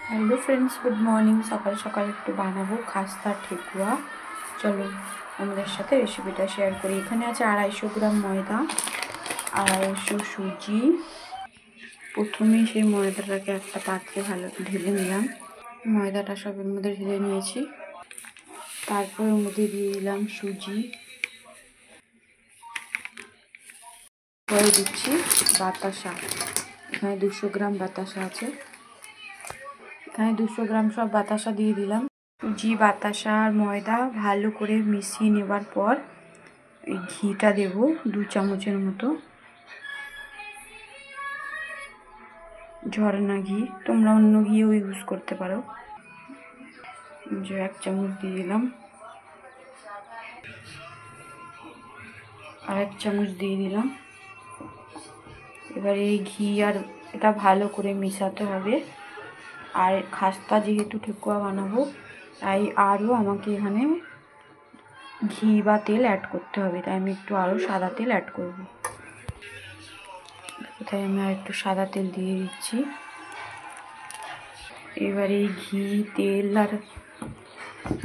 Hello friends, good morning. সকাল সকাল একটু বানাবো খাস্তা ঠেকুয়া। চলো আমাদের সাথে রেসিপিটা শেয়ার করি। এখানে আছে 250 গ্রাম ময়দা, 250 সুজি। প্রথমেই সেই ময়দাটাকে একটা পাত্রে ভালো ঢেলে নিলাম। ময়দাটা সবের মধ্যে ঢেলে নিয়েছি। তারপর ওর মধ্যে দিয়ে দিলাম সুজি। পরে দিচ্ছি বাতাসা। এখানে 200 গ্রাম বাতাসা আছে। এখানে 200 গ্রাম সব বাতাসা দিয়ে দিলাম। সুজি, বাতাসা আর ময়দা ভালো করে মিশিয়ে নেবার পর এই ঘিটা দেব 2 চামচের মতো। ঝর্ণা ঘি, তোমরা অন্য ঘিও ইউজ করতে পারো। যে 1 চামচ দিয়ে দিলাম, আর 1 চামচ দিয়ে দিলাম। এবার এই ঘি আর এটা ভালো করে মেশাতে হবে। আর খাস্তা যেহেতু ঠেকুয়া বানাবো, তাই আরও আমাকে এখানে ঘি বা তেল অ্যাড করতে হবে। তাই আমি একটু আরও সাদা তেল অ্যাড করব। তাই আমি আর একটু সাদা তেল দিয়ে দিচ্ছি। এবার এই ঘি, তেল আর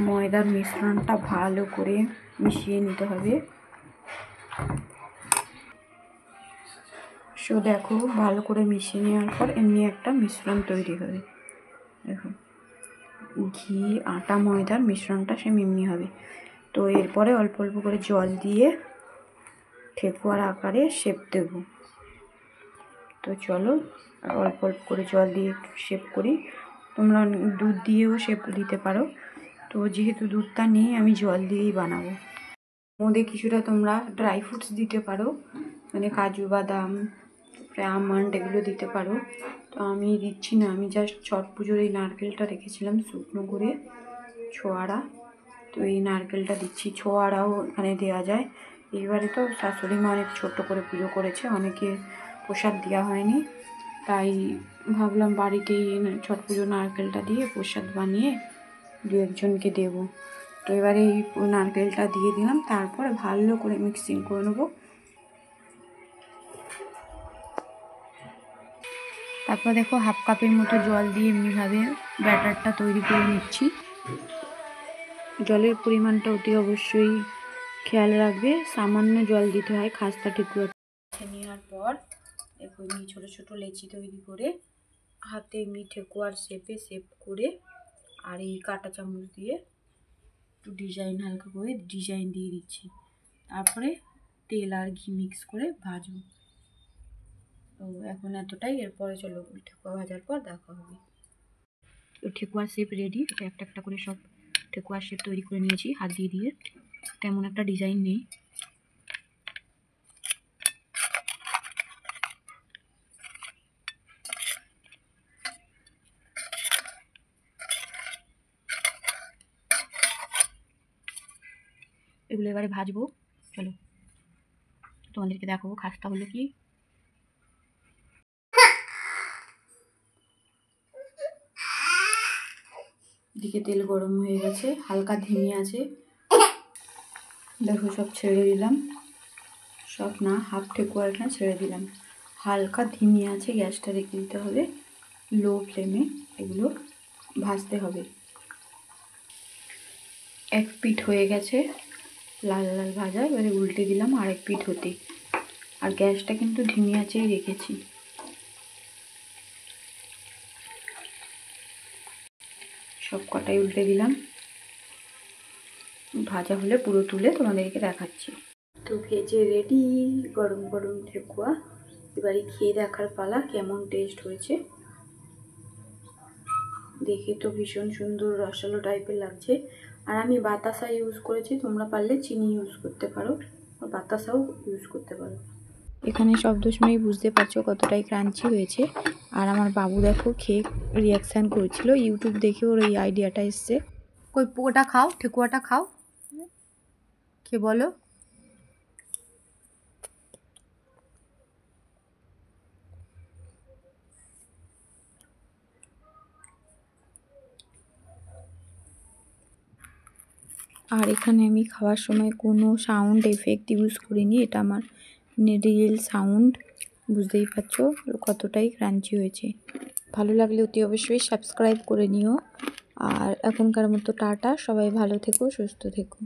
ময়দার মিশ্রণটা ভালো করে মিশিয়ে নিতে হবে। দেখো, ভালো করে মিশিয়ে নেওয়ার পর এমনি একটা মিশ্রণ তৈরি হবে। দেখো, ঘি, আটা, ময়দার মিশ্রণটা এমনি হবে। তো এরপরে অল্প অল্প করে জল দিয়ে ঠেকুয়ার আকারে শেপ দেব। তো চলো অল্প অল্প করে জল দিয়ে একটু শেপ করি। তোমরা দুধ দিয়েও শেপ দিতে পারো। তো যেহেতু দুধটা নেই, আমি জল দিয়েই বানাবো। মধ্যে কিছুটা তোমরা ড্রাই ফ্রুটস দিতে পারো, মানে কাজু, বাদাম, তারপরে আমন্ড, এগুলো দিতে পারো। তো আমি দিচ্ছি না, আমি জাস্ট ছট পুজোর এই নারকেলটা রেখেছিলাম শুকনো করে, ছোয়ারা। তো এই নারকেলটা দিচ্ছি। ছোয়ারাও এখানে দেওয়া যায়। এবারে তো শাশুড়ি মা অনেক ছোট্ট করে পুজো করেছে, অনেকে প্রসাদ দেওয়া হয়নি, তাই ভাবলাম বাড়িতেই ছট পুজো নারকেলটা দিয়ে প্রসাদ বানিয়ে 2-1জনকে দেবো। তো এবারে এই নারকেলটা দিয়ে দিলাম। তারপরে ভালো করে মিক্সিং করে নেবো। তারপর দেখো, 1/2 কাপের মতো জল দিয়ে এমনিভাবে ব্যাটারটা তৈরি করে নিচ্ছি। জলের পরিমাণটা অতি অবশ্যই খেয়াল রাখবে, সামান্য জল দিতে হয় খাস্তা ঠেকুয়া নেওয়ার পর। দেখো, এমনি ছোটো ছোটো লেচি তৈরি করে হাতে এমনি ঠেকুয়ার শেপ করে, আর এই কাঁটা চামচ দিয়ে একটু ডিজাইন, হালকা করে ডিজাইন দিয়ে দিচ্ছি। তারপরে তেল আর ঘি মিক্স করে ভাজবো। তো এখন এতটাই। এরপরে চলো ঠেকুয়া ভাজার পর দেখা হবে। তো ঠেকুয়ার শেপ রেডি। এটা একটা একটা করে সব ঠেকুয়ার শেপ তৈরি করে নিয়েছি হাত দিয়ে দিয়ে। তেমন একটা ডিজাইন নেই। এগুলো এবারে ভাজবো। চলো তোমাদেরকে দেখাবো খাস্তা হলো কি। এদিকে তেল গরম হয়ে গেছে, হালকা ধিমি আছে। দেখো, সব ছেড়ে দিলাম। সব না, হাফ ঠেকুয়াটা ছেড়ে দিলাম। হালকা ধিমি আছে, গ্যাসটা রেখে দিতে হবে লো ফ্লেমে। এগুলো ভাজতে হবে। এক পিঠ হয়ে গেছে লাল লাল ভাজা। এবারে উল্টে দিলাম আরেক পিঠ হতে। আর গ্যাসটা কিন্তু ধিমি আঁচেই রেখেছি। সব কটাই উল্টে দিলাম। ভাজা হলে পুরো তুলে তোমাদেরকে দেখাচ্ছি। তো ভেজে রেডি গরম গরম ঠেকুয়া। এবারে খেয়ে দেখার পালা কেমন টেস্ট হয়েছে। দেখে তো ভীষণ সুন্দর রসালো টাইপের লাগছে। আর আমি বাতাসা ইউজ করেছি, তোমরা পারলে চিনি ইউজ করতে পারো, বাতাসাও ইউজ করতে পারো। এখানে শব্দ শুনেই বুঝতে পারছো কতটাই ক্রাঞ্চি হয়েছে। আর আমার বাবু দেখো খেয়ে রিয়াকশান করেছিল, ইউটিউব দেখে ওর এই আইডিয়াটা এসছে। কই পোটা খাও, ঠেকুয়াটা খাও, খেয়ে বলো। আর এখানে আমি খাওয়ার সময় কোনো সাউন্ড এফেক্ট ইউজ করিনি। এটা আমার রিয়েল সাউন্ড। বুঝতেই পারছো কতটাই ক্রাঞ্চি হয়েছে। ভালো লাগলে অতি অবশ্যই সাবস্ক্রাইব করে নিও। আর এখনকার মতো টাটা, সবাই ভালো থেকো, সুস্থ থেকো।